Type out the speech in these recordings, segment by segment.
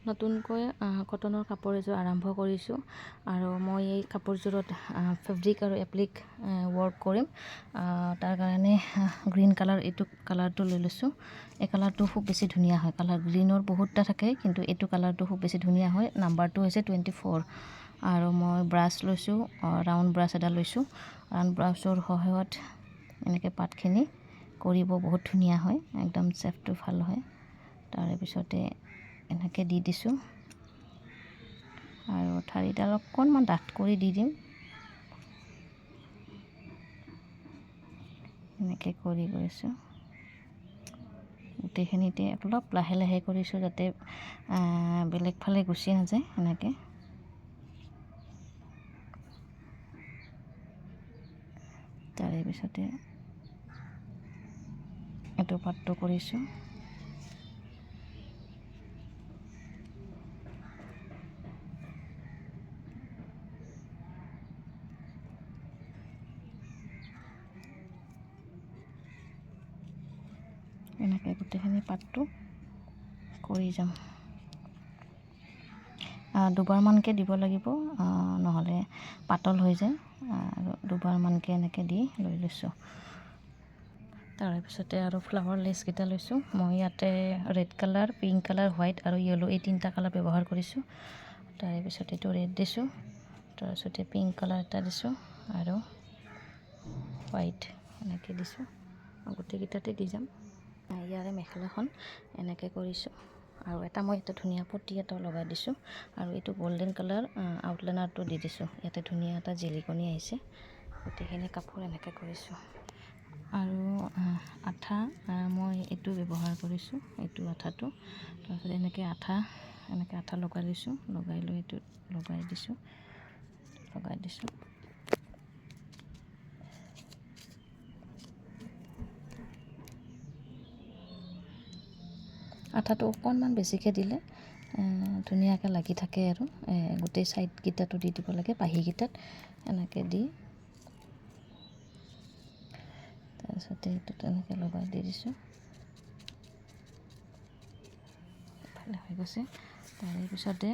নতুনকৈ কটনৰ কাপোৰ এযোৰ আৰম্ভ কৰিছোঁ আৰু মই এই কাপোৰযোৰত ফেব্ৰিক আৰু এপ্লিক ৱৰ্ক কৰিম। তাৰ কাৰণে গ্ৰীণ কালাৰ এইটো কালাৰটো লৈ লৈছোঁ। এই কালাৰটো খুব বেছি ধুনীয়া হয়। কালাৰ গ্ৰীণৰ বহুতটা থাকে, কিন্তু এইটো কালাৰটো খুব বেছি ধুনীয়া হয়। নাম্বাৰটো হৈছে 24 আৰু মই ব্ৰাছ লৈছোঁ, ৰাউণ্ড ব্ৰাছ এটা লৈছোঁ। ৰাউণ্ড ব্ৰাছৰ সহায়ত এনেকৈ পাতখিনি কৰিব বহুত ধুনীয়া হয়, একদম চেপটো ভাল হয়। তাৰে পিছতে এনেকৈ দি দিছোঁ আৰু ঠাৰিডাল অকণমান ডাঠ কৰি দি দিম। এনেকৈ কৰি গৈছোঁ, গোটেইখিনিতে অলপ লাহে লাহে কৰিছোঁ যাতে বেলেগ ফালে গুচি নাযায়। এনেকৈ তাৰে পিছতে এইটো পাতটো কৰিছোঁ। এনেকৈ গোটেইখিনি পাতটো কৰি যাম। দুবাৰমানকৈ দিব লাগিব, নহ'লে পাতল হৈ যায়। আৰু দুবাৰমানকৈ এনেকৈ দি লৈ লৈছোঁ। তাৰপিছতে আৰু ফ্লাৱাৰ লেচকেইটা লৈছোঁ। মই ইয়াতে red colour, pink colour, white আৰু য়েলো এই তিনিটা কালাৰ ব্যৱহাৰ কৰিছোঁ। তাৰে পিছত এইটো ৰেড দিছোঁ, তাৰপিছতে পিংক কালাৰ এটা দিছোঁ আৰু হোৱাইট এনেকৈ দিছোঁ। গোটেইকেইটাতে দি যাম। ইয়াৰে মেখেলাখন এনেকৈ কৰিছোঁ আৰু এটা মই এটা ধুনীয়া পটি এটা লগাই দিছোঁ আৰু এইটো গল্ডেন কালাৰ আউটলাইনাৰটো দি দিছোঁ। ইয়াতে ধুনীয়া এটা জিলিকনি আহিছে। গোটেইখিনি কাপোৰ এনেকৈ কৰিছোঁ আৰু আঠা মই এইটো ব্যৱহাৰ কৰিছোঁ, এইটো আঠাটো। তাৰপিছত এনেকৈ আঠা লগাই লৈছোঁ, লগাই লৈ এইটো লগাই দিছোঁ। আঠাটো অকণমান বেছিকৈ দিলে ধুনীয়াকৈ লাগি থাকে আৰু গোটেই ছাইডকেইটাতো দি দিব লাগে, বাহিকেইটাত এনেকৈ দি। তাৰপিছতে এইটো তেনেকৈ লগাই দি দিছোঁ, ভালে হৈ গৈছে। তাৰে পিছতে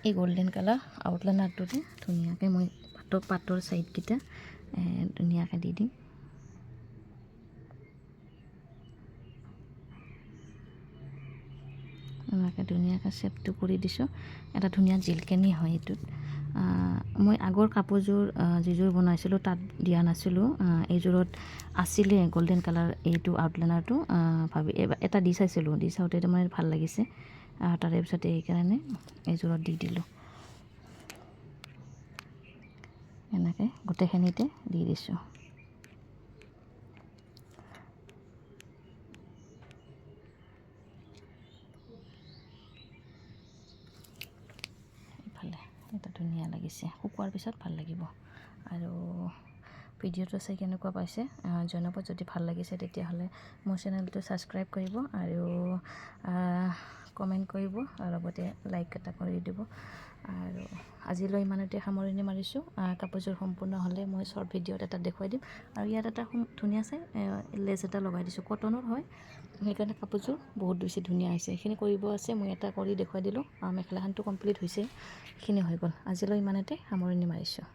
এই গল্ডেন কালাৰ আউটলাইনাৰটো দি ধুনীয়াকৈ মই পাতৰ ছাইডকেইটা ধুনীয়াকৈ দি দিম। এনেকৈ ধুনীয়াকৈ শ্বেপটো কৰি দিছোঁ। এটা ধুনীয়া জিলকেনি হয় এইটোত। মই আগৰ কাপোৰযোৰ যিযোৰ বনাইছিলোঁ তাত দিয়া নাছিলোঁ। এইযোৰত আছিলে গল্ডেন কালাৰ এইটো আউটলাইনাৰটো, ভাবি এটা দি চাইছিলোঁ, দি চাওঁতে তাৰমানে ভাল লাগিছে। তাৰে পিছতে এইকাৰণে এইযোৰত দি দিলোঁ। এনেকৈ গোটেইখিনিতে দি দিছোঁ। এটা ধুনীয়া লাগিছে, শুকোৱাৰ পিছত ভাল লাগিব। আৰু ভিডিঅ'টো চাই কেনেকুৱা পাইছে জনাব। যদি ভাল লাগিছে তেতিয়াহ'লে মোৰ চেনেলটো ছাবস্ক্ৰাইব কৰিব আৰু কমেণ্ট কৰিব আৰু লগতে লাইক এটা কৰি দিব। আৰু আজিলৈ ইমানতে সামৰণি মাৰিছোঁ। কাপোৰযোৰ সম্পূৰ্ণ হ'লে মই শ্বৰ্ট ভিডিঅ'ত এটা দেখুৱাই দিম। আৰু ইয়াত এটা ধুনীয়া চাই লেচ এটা লগাই দিছোঁ, কটনৰ হয়, সেইকাৰণে কাপোৰযোৰ বহুত বেছি ধুনীয়া হৈছে। সেইখিনি কৰিব আছে, মই এটা কৰি দেখুৱাই দিলোঁ। মেখেলাখনটো কমপ্লিট হৈছে, সেইখিনি হৈ গ'ল। আজিলৈ ইমানতে সামৰণি মাৰিছোঁ।